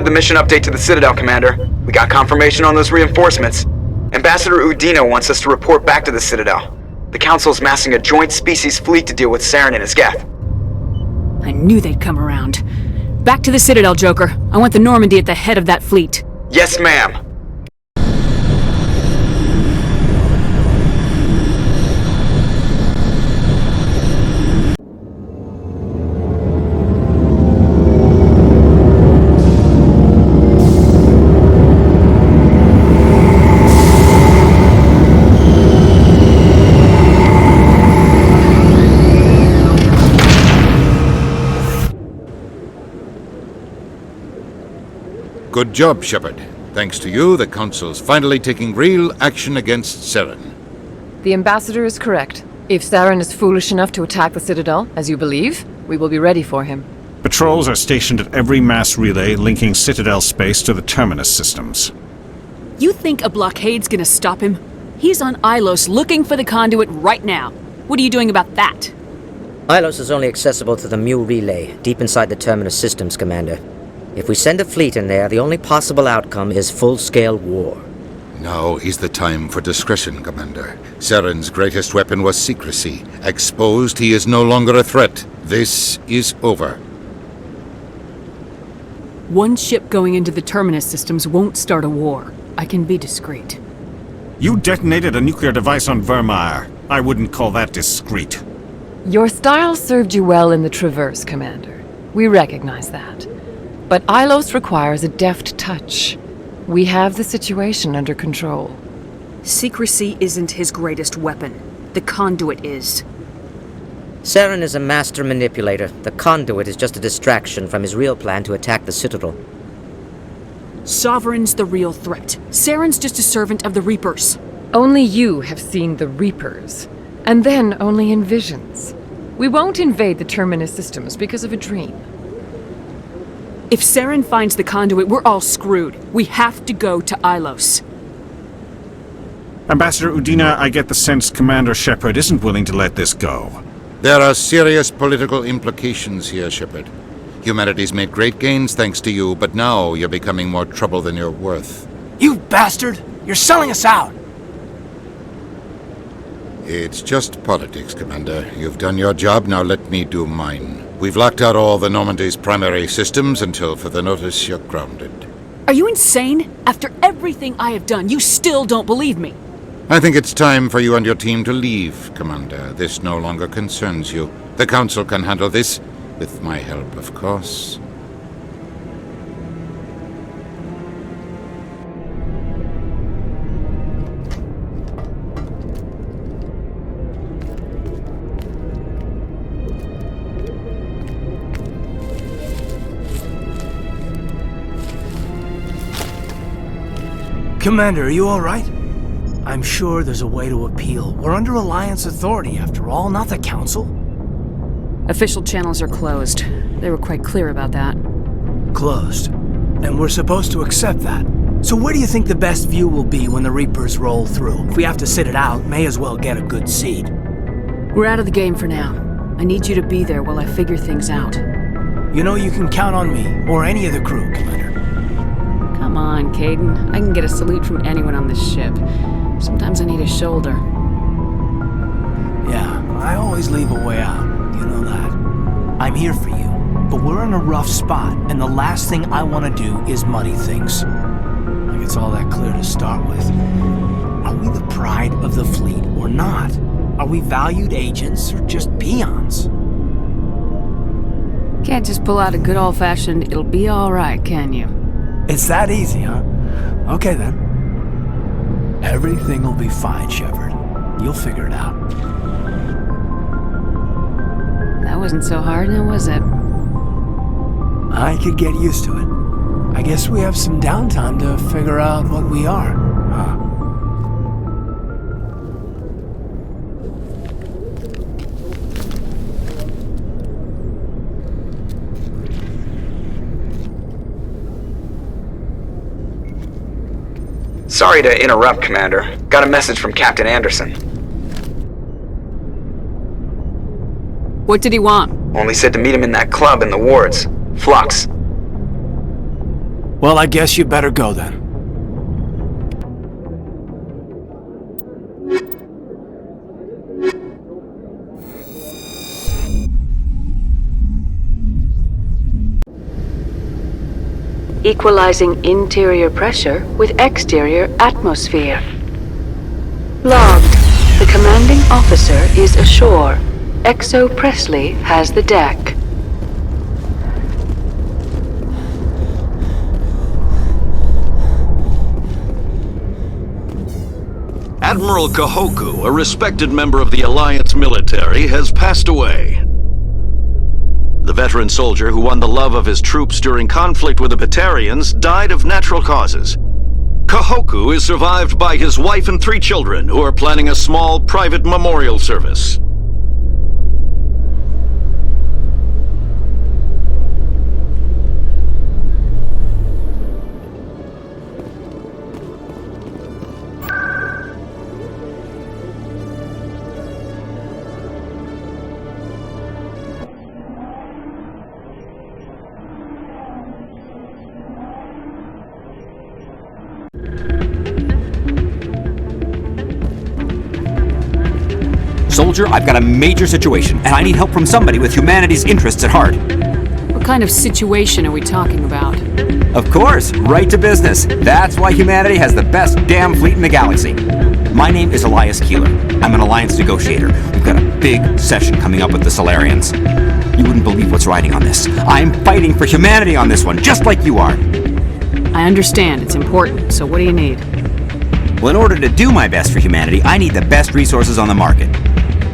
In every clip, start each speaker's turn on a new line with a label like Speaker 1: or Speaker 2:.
Speaker 1: reported the mission update to the Citadel, Commander. We got confirmation on those reinforcements. Ambassador Udina wants us to report back to the Citadel. The Council's massing a joint species fleet to deal with Saren and his Geth.
Speaker 2: I knew they'd come around. Back to the Citadel, Joker. I want the Normandy at the head of that fleet.
Speaker 1: Yes, ma'am.
Speaker 3: Good job, Shepard. Thanks to you, the Council's finally taking real action against Saren.
Speaker 4: The Ambassador is correct. If Saren is foolish enough to attack the Citadel, as you believe, we will be ready for him.
Speaker 5: Patrols are stationed at every mass relay linking Citadel space to the Terminus systems.
Speaker 2: You think a blockade's gonna stop him? He's on Ilos looking for the conduit right now. What are you doing about that?
Speaker 6: Ilos is only accessible to the Mu relay, deep inside the Terminus systems, Commander. If we send a fleet in there, the only possible outcome is full-scale war.
Speaker 3: Now is the time for discretion, Commander. Saren's greatest weapon was secrecy. Exposed, he is no longer a threat. This is over.
Speaker 2: One ship going into the Terminus systems won't start a war. I can be discreet.
Speaker 5: You detonated a nuclear device on Virmire. I wouldn't call that discreet.
Speaker 4: Your style served you well in the Traverse, Commander. We recognize that. But Ilos requires a deft touch. We have the situation under control.
Speaker 2: Secrecy isn't his greatest weapon. The conduit is.
Speaker 6: Saren is a master manipulator. The conduit is just a distraction from his real plan to attack the Citadel.
Speaker 2: Sovereign's the real threat. Saren's just a servant of the Reapers.
Speaker 4: Only you have seen the Reapers, and then only in visions. We won't invade the Terminus systems because of a dream.
Speaker 2: If Saren finds the conduit, we're all screwed. We have to go to Ilos.
Speaker 5: Ambassador Udina, I get the sense Commander Shepard isn't willing to let this go.
Speaker 3: There are serious political implications here, Shepard. Humanity's made great gains thanks to you, but now you're becoming more trouble than you're worth.
Speaker 7: You bastard! You're selling us out!
Speaker 3: It's just politics, Commander. You've done your job, now let me do mine. We've locked out all the Normandy's primary systems until further notice you're grounded.
Speaker 2: Are you insane? After everything I have done, you still don't believe me.
Speaker 3: I think it's time for you and your team to leave, Commander. This no longer concerns you. The Council can handle this, with my help, of course.
Speaker 7: Commander, are you all right? I'm sure there's a way to appeal. We're under Alliance authority, after all, not the Council.
Speaker 2: Official channels are closed. They were quite clear about that.
Speaker 7: Closed. And we're supposed to accept that. So where do you think the best view will be when the Reapers roll through? If we have to sit it out, may as well get a good seat.
Speaker 2: We're out of the game for now. I need you to be there while I figure things out.
Speaker 7: You know you can count on me, or any of the crew, Commander.
Speaker 2: Come on, Caden. I can get a salute from anyone on this ship. Sometimes I need a shoulder.
Speaker 7: Yeah, I always leave a way out. You know that. I'm here for you, but we're in a rough spot, and the last thing I want to do is muddy things. Like it's all that clear to start with. Are we the pride of the fleet or not? Are we valued agents or just peons?
Speaker 2: Can't just pull out a good old-fashioned, it'll be alright, can you?
Speaker 7: It's that easy, huh? Okay then. Everything will be fine, Shepard. You'll figure it out.
Speaker 2: That wasn't so hard, now was it?
Speaker 7: I could get used to it. I guess we have some downtime to figure out what we are, huh?
Speaker 1: Sorry to interrupt, Commander. Got a message from Captain Anderson.
Speaker 2: What did he want?
Speaker 1: Only said to meet him in that club in the wards. Flux.
Speaker 7: Well, I guess you better go then.
Speaker 8: Equalizing interior pressure with exterior atmosphere. Logged. The commanding officer is ashore. Exo Presley has the deck.
Speaker 9: Admiral Kahoku, a respected member of the Alliance military, has passed away. The veteran soldier who won the love of his troops during conflict with the Batarians died of natural causes. Kahoku is survived by his wife and 3 children who are planning a small private memorial service.
Speaker 10: Soldier, I've got a major situation, and I need help from somebody with humanity's interests at heart.
Speaker 2: What kind of situation are we talking about?
Speaker 10: Of course, right to business. That's why humanity has the best damn fleet in the galaxy. My name is Elias Keeler. I'm an Alliance negotiator. We've got a big session coming up with the Solarians. You wouldn't believe what's riding on this. I'm fighting for humanity on this one, just like you are.
Speaker 2: I understand, it's important, so what do you need?
Speaker 10: Well, in order to do my best for humanity, I need the best resources on the market.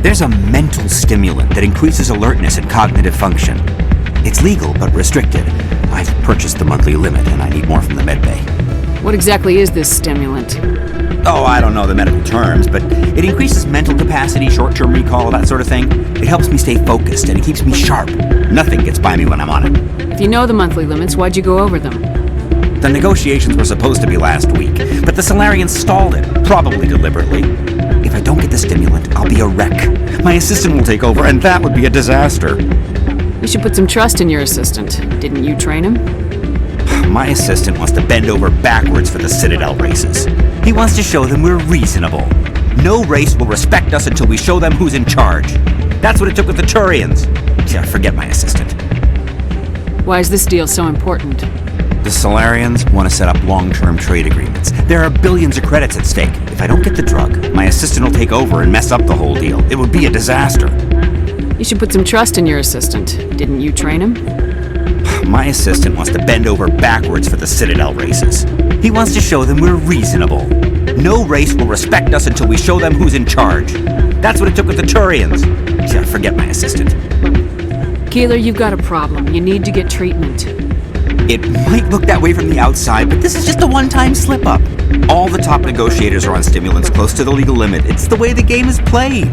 Speaker 10: There's a mental stimulant that increases alertness and cognitive function. It's legal, but restricted. I've purchased the monthly limit, and I need more from the medbay.
Speaker 2: What exactly is this stimulant?
Speaker 10: Oh, I don't know the medical terms, but it increases mental capacity, short-term recall, that sort of thing. It helps me stay focused, and it keeps me sharp. Nothing gets by me when I'm on it.
Speaker 2: If you know the monthly limits, why'd you go over them?
Speaker 10: The negotiations were supposed to be last week, but the Solarians stalled it, probably deliberately. If I don't get the stimulant, I'll be a wreck. My assistant will take over, and that would be a disaster.
Speaker 2: You should put some trust in your assistant. Didn't you train him?
Speaker 10: My assistant wants to bend over backwards for the Citadel races. He wants to show them we're reasonable. No race will respect us until we show them who's in charge. That's what it took with the Turians. Yeah, forget my assistant.
Speaker 2: Why is this deal so important?
Speaker 10: The Solarians want to set up long-term trade agreements. There are billions of credits at stake. If I don't get the drug, my assistant will take over and mess up the whole deal. It would be a disaster.
Speaker 2: You should put some trust in your assistant. Didn't you train him?
Speaker 10: My assistant wants to bend over backwards for the Citadel races. He wants to show them we're reasonable. No race will respect us until we show them who's in charge. That's what it took with the Turians. Yeah, forget my assistant.
Speaker 2: Keeler, you've got a problem. You need to get treatment.
Speaker 10: It might look that way from the outside, but this is just a one-time slip-up. All the top negotiators are on stimulants close to the legal limit. It's the way the game is played.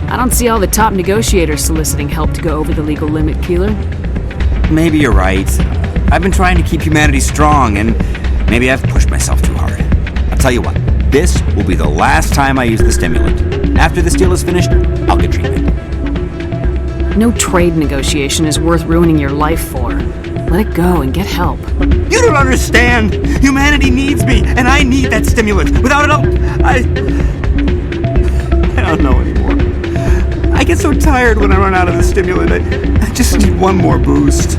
Speaker 2: I don't see all the top negotiators soliciting help to go over the legal limit, Keeler.
Speaker 10: Maybe you're right. I've been trying to keep humanity strong, and maybe I've pushed myself too hard. I'll tell you what, this will be the last time I use the stimulant. After this deal is finished, I'll get treatment.
Speaker 2: No trade negotiation is worth ruining your life for. Let it go and get help.
Speaker 10: You don't understand! Humanity needs me, and I need that stimulant. Without it, I don't know anymore. I get so tired when I run out of the stimulant. I just need one more boost.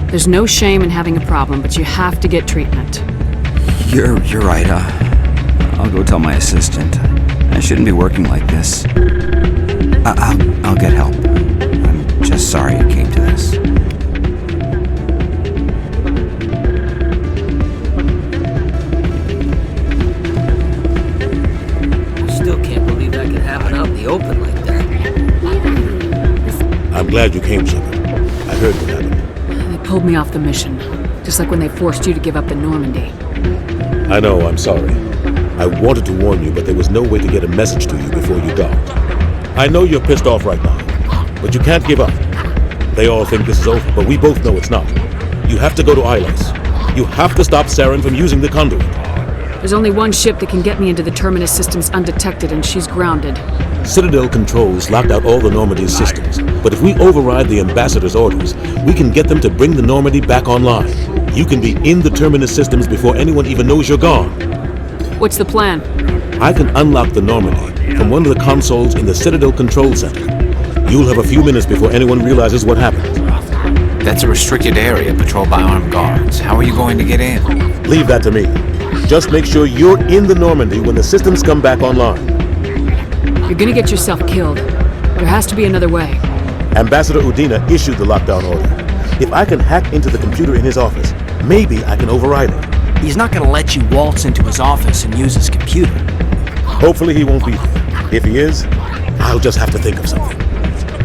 Speaker 2: There's no shame in having a problem, but you have to get treatment.
Speaker 10: You're right. I'll go tell my assistant. I shouldn't be working like this. I'll get help. I'm just sorry it came to this.
Speaker 6: I still can't believe that could happen out in the open like that.
Speaker 11: I'm glad you came, Shepard. I heard what happened.
Speaker 2: They pulled me off the mission, just like when they forced you to give up the Normandy.
Speaker 11: I know, I'm sorry. I wanted to warn you, but there was no way to get a message to you before you docked. I know you're pissed off right now, but you can't give up. They all think this is over, but we both know it's not. You have to go to Ilos. You have to stop Saren from using the conduit.
Speaker 2: There's only one ship that can get me into the Terminus systems undetected, and she's grounded.
Speaker 11: Citadel controls locked out all the Normandy's systems, but if we override the Ambassador's orders, we can get them to bring the Normandy back online. You can be in the Terminus systems before anyone even knows you're gone.
Speaker 2: What's the plan?
Speaker 11: I can unlock the Normandy from one of the consoles in the Citadel Control Center. You'll have a few minutes before anyone realizes what happened.
Speaker 10: That's a restricted area patrolled by armed guards. How are you going to get in?
Speaker 11: Leave that to me. Just make sure you're in the Normandy when the systems come back online.
Speaker 2: You're gonna get yourself killed. There has to be another way.
Speaker 11: Ambassador Udina issued the lockdown order. If I can hack into the computer in his office, maybe I can override it.
Speaker 7: He's not gonna let you waltz into his office and use his computer.
Speaker 11: Hopefully he won't be there. If he is, I'll just have to think of something.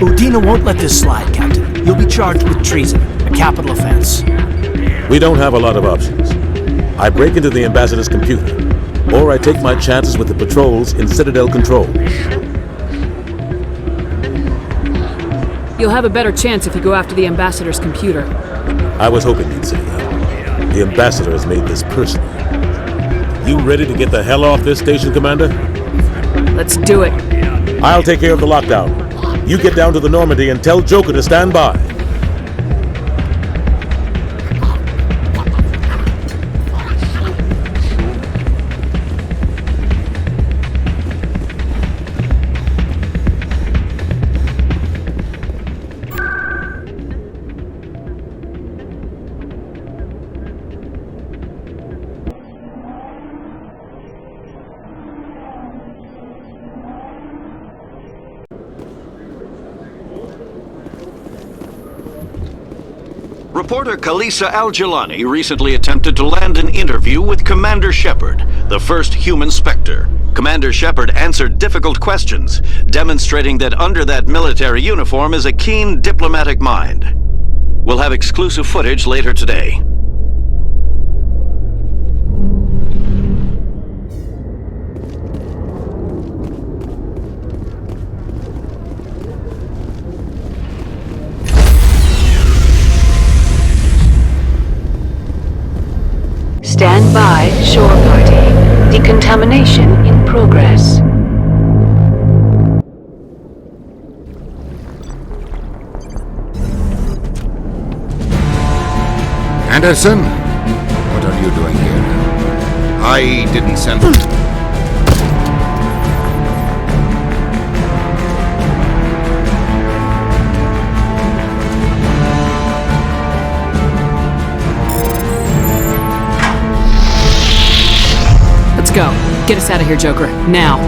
Speaker 7: Udina won't let this slide, Captain. You'll be charged with treason, a capital offense.
Speaker 11: We don't have a lot of options. I break into the Ambassador's computer, or I take my chances with the patrols in Citadel Control.
Speaker 2: You'll have a better chance if you go after the Ambassador's computer.
Speaker 11: I was hoping you'd say that. The Ambassador has made this personal. You ready to get the hell off this station, Commander?
Speaker 2: Let's do it.
Speaker 11: I'll take care of the lockdown. You get down to the Normandy and tell Joker to stand by.
Speaker 9: Reporter Khalisa Al-Jilani recently attempted to land an interview with Commander Shepard, the first human Spectre. Commander Shepard answered difficult questions, demonstrating that under that military uniform is a keen diplomatic mind. We'll have exclusive footage later today.
Speaker 8: Stand by, shore party. Decontamination in progress.
Speaker 3: Anderson? What are you doing here? I didn't send...
Speaker 2: Let's go. Get us out of here, Joker. Now.